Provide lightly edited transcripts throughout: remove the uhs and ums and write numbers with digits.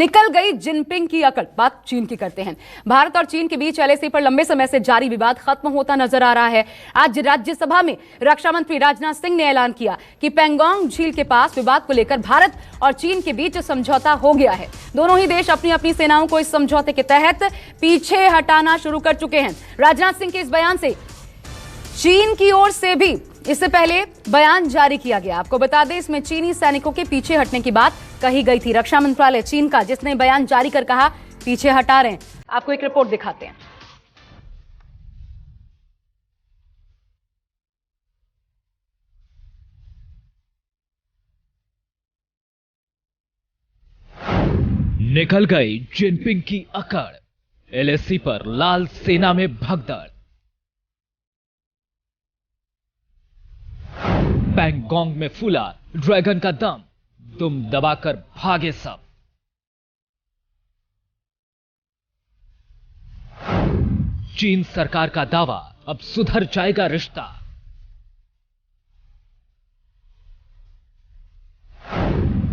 निकल गई जिनपिंग की अकड़। बात चीन की करते हैं। भारत और चीन के बीच एलएसी पर लंबे समय से जारी विवाद खत्म होता नजर आ रहा है। आज राज्यसभा में रक्षा मंत्री राजनाथ सिंह ने ऐलान किया कि पैंगोंग झील के पास विवाद को लेकर भारत और चीन के बीच समझौता हो गया है। दोनों ही देश अपनी अपनी सेनाओं को इस समझौते के तहत पीछे हटाना शुरू कर चुके हैं। राजनाथ सिंह के इस बयान से चीन की ओर से भी इससे पहले बयान जारी किया गया। आपको बता दें, इसमें चीनी सैनिकों के पीछे हटने की बात कही गई थी। रक्षा मंत्रालय चीन का, जिसने बयान जारी कर कहा पीछे हटा रहे हैं। आपको एक रिपोर्ट दिखाते हैं। निकल गई जिनपिंग की अकड़, एलएसी पर लाल सेना में भगदड़। पैंगोंग में फूला ड्रैगन का दम, दुम दबाकर भागे सब। चीन सरकार का दावा, अब सुधर जाएगा रिश्ता।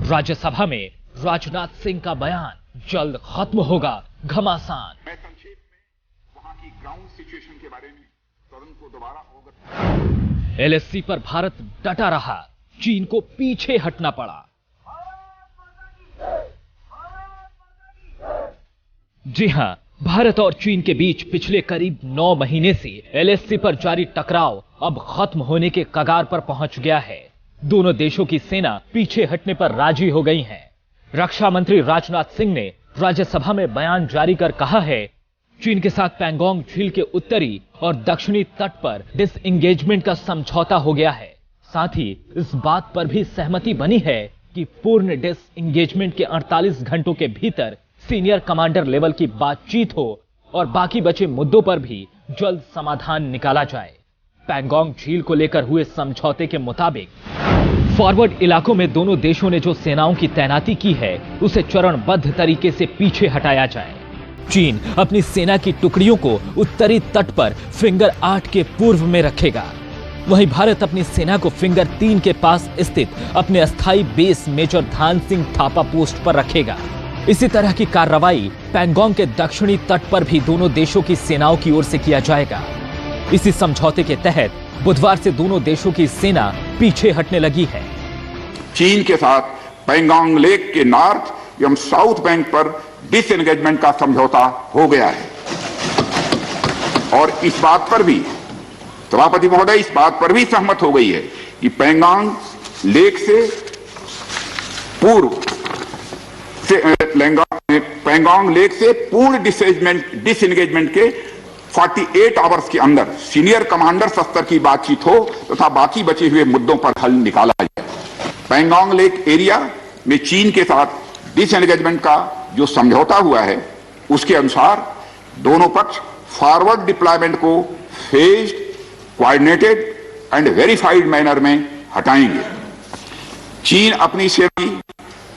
राज्यसभा में राजनाथ सिंह का बयान, जल्द खत्म होगा घमासान। मैं संक्षेप में वहां की ग्राउंड सिचुएशन के बारे में सदन को दोबारा अवगत। एलएसी पर भारत डटा रहा, चीन को पीछे हटना पड़ा। जी हां, भारत और चीन के बीच पिछले करीब 9 महीने से एलएसी पर जारी टकराव अब खत्म होने के कगार पर पहुंच गया है। दोनों देशों की सेना पीछे हटने पर राजी हो गई है। रक्षा मंत्री राजनाथ सिंह ने राज्यसभा में बयान जारी कर कहा है, चीन के साथ पैंगोंग झील के उत्तरी और दक्षिणी तट पर डिसएंगेजमेंट का समझौता हो गया है। साथ ही इस बात पर भी सहमति बनी है कि पूर्ण डिसएंगेजमेंट के 48 घंटों के भीतर सीनियर कमांडर लेवल की बातचीत हो और बाकी बचे मुद्दों पर भी जल्द समाधान निकाला जाए। पैंगोंग झील को लेकर हुए समझौते के मुताबिक फॉरवर्ड इलाकों में दोनों देशों ने जो सेनाओं की तैनाती की है, उसे चरणबद्ध तरीके से पीछे हटाया जाए। चीन अपनी सेना की टुकड़ियों को उत्तरी तट पर फिंगर 8 के पूर्व में रखेगा। वहीं भारत अपनी सेना को फिंगर 3 के पास स्थित अपने अस्थायी बेस मेजर ध्यान सिंह थापा पोस्ट पर रखेगा। इसी तरह की कार्रवाई पैंगोंग के दक्षिणी तट पर भी दोनों देशों की सेनाओं की ओर से किया जाएगा। इसी समझौते के तहत बुधवार से दोनों देशों की सेना पीछे हटने लगी है। चीन के साथ पैंगोंग लेक के नॉर्थ एवं साउथ बैंक पर डिसएंगेजमेंट का समझौता हो गया है। और इस बात पर भी सभापति महोदय इस बात पर भी सहमत हो गई है कि पैंगोंग लेक से पूर्व पैंगोंग लेक से पूर्ण डिसएंगेजमेंट के 48 आवर्स के अंदर सीनियर कमांडर स्तर की बातचीत हो तथा बाकी बचे हुए मुद्दों पर हल निकाला जाए। पैंगोंग लेक एरिया में चीन के साथ डिसएंगेजमेंट का जो समझौता हुआ है, उसके अनुसार दोनों पक्ष फॉरवर्ड डिप्लॉयमेंट को phased, coordinated and verified manner में हटाएंगे। चीन अपनी सेना की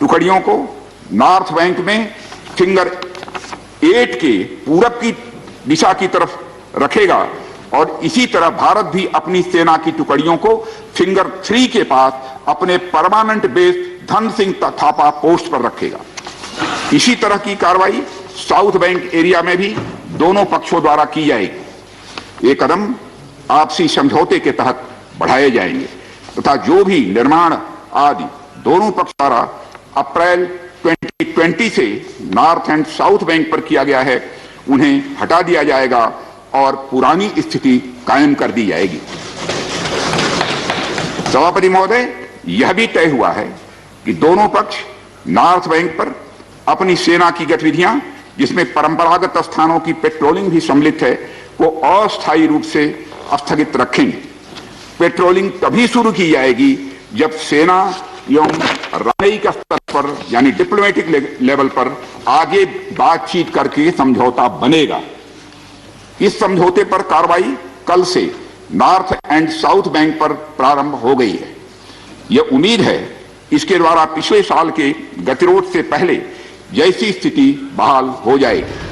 टुकड़ियों को नॉर्थ बैंक में फिंगर 8 के पूरब की दिशा की तरफ रखेगा और इसी तरह भारत भी अपनी सेना की टुकड़ियों को फिंगर 3 के पास अपने permanent base Dhan Singh Thapa post पर रखेगा। इसी तरह की कार्रवाई साउथ बैंक एरिया में भी दोनों पक्षों द्वारा की जाएगी। ये कदम आपसी समझौते के तहत बढ़ाए जाएंगे तथा जो भी निर्माण आदि दोनों पक्ष द्वारा अप्रैल 2020 से नॉर्थ एंड साउथ बैंक पर किया गया है, उन्हें हटा दिया जाएगा और पुरानी स्थिति कायम कर दी जाएगी। सभापति महोदय, यह भी तय हुआ है कि दोनों पक्ष नॉर्थ बैंक पर अपनी सेना की गतिविधियां, जिसमें परंपरागत स्थानों की पेट्रोलिंग भी सम्मिलित है, को अस्थायी रूप से स्थगित रखेंगे। पेट्रोलिंग तभी शुरू की जाएगी जब सेना एवं रणनीतिक स्तर पर यानी डिप्लोमेटिक लेवल पर आगे बातचीत करके समझौता बनेगा। इस समझौते पर कार्रवाई कल से नॉर्थ एंड साउथ बैंक पर प्रारंभ हो गई है। यह उम्मीद है इसके द्वारा पिछले साल के गतिरोध से पहले जैसी स्थिति बहाल हो जाएगी।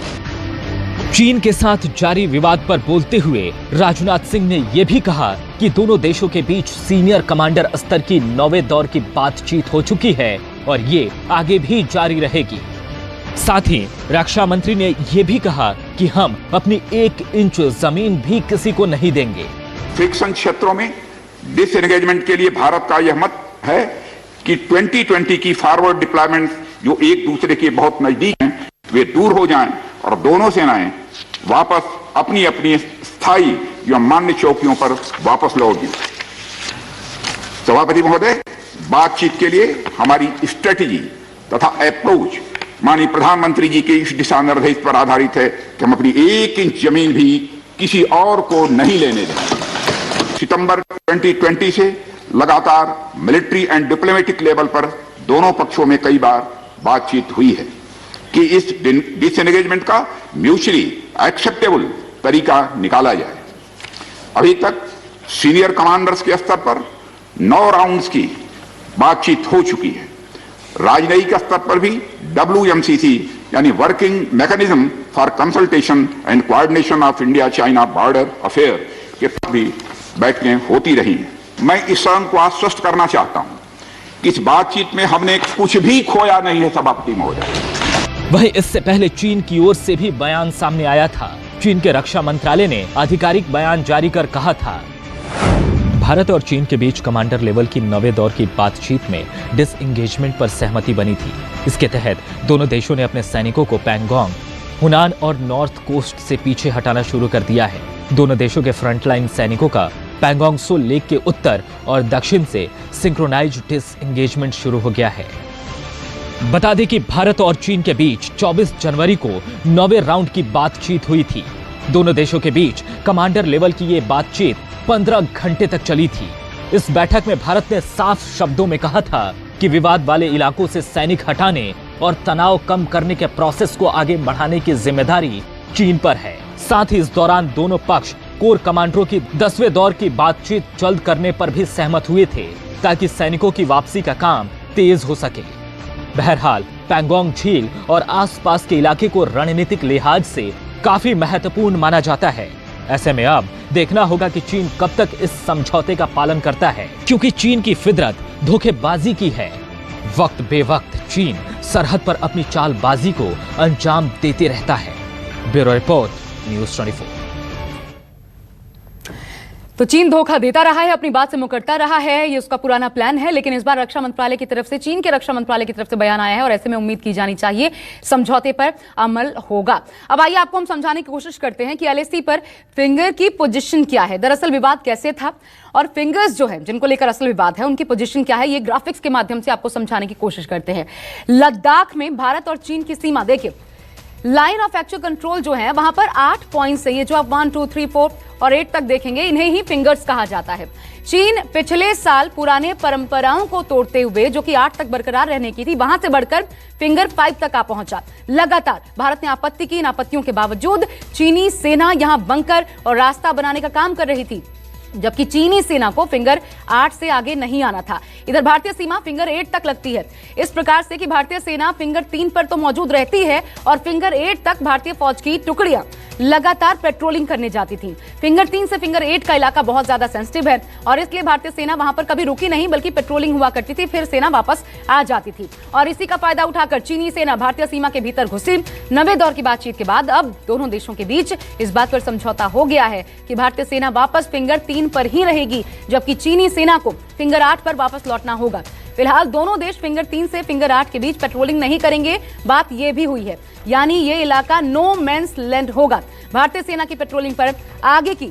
चीन के साथ जारी विवाद पर बोलते हुए राजनाथ सिंह ने यह भी कहा कि दोनों देशों के बीच सीनियर कमांडर स्तर की 9वें दौर की बातचीत हो चुकी है और ये आगे भी जारी रहेगी। साथ ही रक्षा मंत्री ने यह भी कहा कि हम अपनी 1 इंच जमीन भी किसी को नहीं देंगे। फ्रिक्शन क्षेत्रों में डिसएंगेजमेंट के लिए भारत का यह मत है कि 2020 की फॉरवर्ड डिप्लॉयमेंट जो एक दूसरे के बहुत नजदीक हैं वे दूर हो जाएं और दोनों सेनाएं वापस अपनी अपनी स्थायी या मान्य चौकियों पर वापस लौट जाएं। सभापति महोदय, बातचीत के लिए हमारी स्ट्रेटेजी तथा अप्रोच माननीय प्रधानमंत्री जी के इस दिशा निर्देश पर आधारित है कि हम अपनी 1 इंच जमीन भी किसी और को नहीं लेने देंगे। सितंबर 2020 से लगातार मिलिट्री एंड डिप्लोमेटिक लेवल पर दोनों पक्षों में कई बार बातचीत हुई है कि इस डिसएंगेजमेंट का म्यूचुअली एक्सेप्टेबल तरीका निकाला जाए। अभी तक सीनियर कमांडर्स के स्तर पर 9 राउंड्स की बातचीत हो चुकी है। राजनयिक स्तर पर भी WMCC यानी working mechanism for consultation and coordination of India China border affair के साथ भी बैठकें होती रही हैं। मैं इस सदन को आश्वस्त करना चाहता हूं कि इस बातचीत में हमने कुछ भी खोया नहीं है। सभापति महोदय, वहीं इससे पहले चीन की ओर से भी बयान सामने आया था। चीन के रक्षा मंत्रालय ने आधिकारिक बयान जारी कर कहा था, भारत और चीन के बीच कमांडर लेवल की 9वें दौर की बातचीत में डिसएंगेजमेंट पर सहमति बनी थी। इसके तहत दोनों देशों ने अपने सैनिकों को पैंगोंग, हुनान और नॉर्थ कोस्ट से पीछे हटाना शुरू कर दिया है। दोनों देशों के फ्रंटलाइन सैनिकों का पैंगोंग सो लेक के उत्तर और दक्षिण से सिंक्रोनाइज्ड डिसएंगेजमेंट शुरू हो गया है। बता दें कि भारत और चीन के बीच 24 जनवरी को 9वें राउंड की बातचीत हुई थी। दोनों देशों के बीच कमांडर लेवल की ये बातचीत 15 घंटे तक चली थी। इस बैठक में भारत ने साफ शब्दों में कहा था कि विवाद वाले इलाकों से सैनिक हटाने और तनाव कम करने के प्रोसेस को आगे बढ़ाने की जिम्मेदारी चीन पर है। साथ ही इस दौरान दोनों पक्ष कोर कमांडरों की 10वें दौर की बातचीत जल्द करने पर भी सहमत हुए थे ताकि सैनिकों की वापसी का काम तेज हो सके। बहरहाल पैंगोंग झील और आसपास के इलाके को रणनीतिक लिहाज से काफी महत्वपूर्ण माना जाता है। ऐसे में अब देखना होगा कि चीन कब तक इस समझौते का पालन करता है, क्योंकि चीन की फितरत धोखेबाजी की है। वक्त बेवक्त चीन सरहद पर अपनी चालबाजी को अंजाम देते रहता है। Bureau report, news 24। तो चीन धोखा देता रहा है, अपनी बात से मुकरता रहा है, ये उसका पुराना प्लान है। लेकिन इस बार रक्षा मंत्रालय की तरफ से, चीन के रक्षा मंत्रालय की तरफ से बयान आया है और ऐसे में उम्मीद की जानी चाहिए समझौते पर अमल होगा। अब आइए आपको हम समझाने की कोशिश करते हैं कि LAC पर फिंगर की पोजीशन क्या है, दरअसल विवाद कैसे था और फिंगर्स जो है जिनको लेकर असल विवाद है उनकी पोजीशन क्या है, ये ग्राफिक्स के माध्यम से आपको समझाने की कोशिश करते हैं। लद्दाख में भारत और चीन की सीमा देखिए, लाइन ऑफ एक्चुअल कंट्रोल जो है वहां पर 8 पॉइंट्स है। ये जो आप 1, 2, 3, 4 और 8 तक देखेंगे, इन्हें ही फिंगर्स कहा जाता है। चीन पिछले साल पुराने परंपराओं को तोड़ते हुए, जो कि 8 तक बरकरार रहने की थी, वहां से बढ़कर फिंगर 5 तक आ पहुंचा। लगातार भारत ने आपत्ति की, इन आपत्तियों के बावजूद चीनी सेना यहां बंकर और रास्ता बनाने का काम कर रही थी, जबकि चीनी सेना को फिंगर 8 से आगे नहीं आना था। इधर भारतीय सीमा फिंगर 8 तक लगती है, इस प्रकार से कि भारतीय सेना फिंगर 3 पर तो मौजूद रहती है और फिंगर 8 तक भारतीय फौज की टुकड़ियां लगातार पेट्रोलिंग करने जाती थी। फिंगर 3 से फिंगर 8 का इलाका बहुत ज्यादा सेंसिटिव है और इसलिए भारतीय सेना वहां पर कभी रुकी नहीं, बल्कि पेट्रोलिंग हुआ करती थी, फिर सेना वापस आ जाती थी। और इसी का फायदा उठाकर चीनी सेना भारतीय सीमा के भीतर घुसी। 9वें दौर की बातचीत के बाद अब दोनों देशों के बीच इस बात पर समझौता हो गया है कि भारतीय सेना वापस फिंगर 3 पर ही रहेगी, जबकि चीनी सेना को फिंगर 8 पर वापस लौटना होगा। फिलहाल दोनों देश फिंगर 3 से फिंगर 8 के बीच पेट्रोलिंग नहीं करेंगे, बात यह भी हुई है, यानी ये इलाका नो मैंस लैंड होगा। भारतीय सेना की पेट्रोलिंग पर आगे की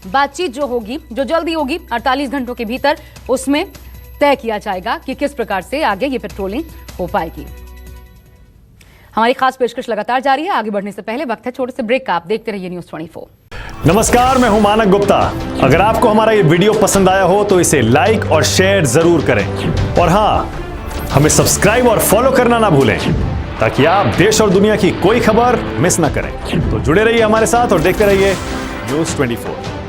बातचीत जो होगी, जो जल्दी होगी 48 घंटों के भीतर, उसमें तय किया जाएगा कि किस प्रकार से आगे ये पेट्रोलिंग हो पाएगी। हमारी खास पेशकश लगातार जारी है। आगे बढ़ने से पहले वक्त है छोटे से ब्रेक का। आप देखते रहिए न्यूज़ 24। नमस्कार, मैं हूं मानक गुप्ता। अगर आपको हमारा ये वीडियो पसंद आया हो तो इसे लाइक और शेयर जरूर करें और हाँ, हमें सब्सक्राइब और फॉलो करना ना भूलें ताकि आप देश और दुनिया की कोई खबर मिस ना करें। तो जुड़े रहिए हमारे साथ और देखते रहिए न्यूज़ 24।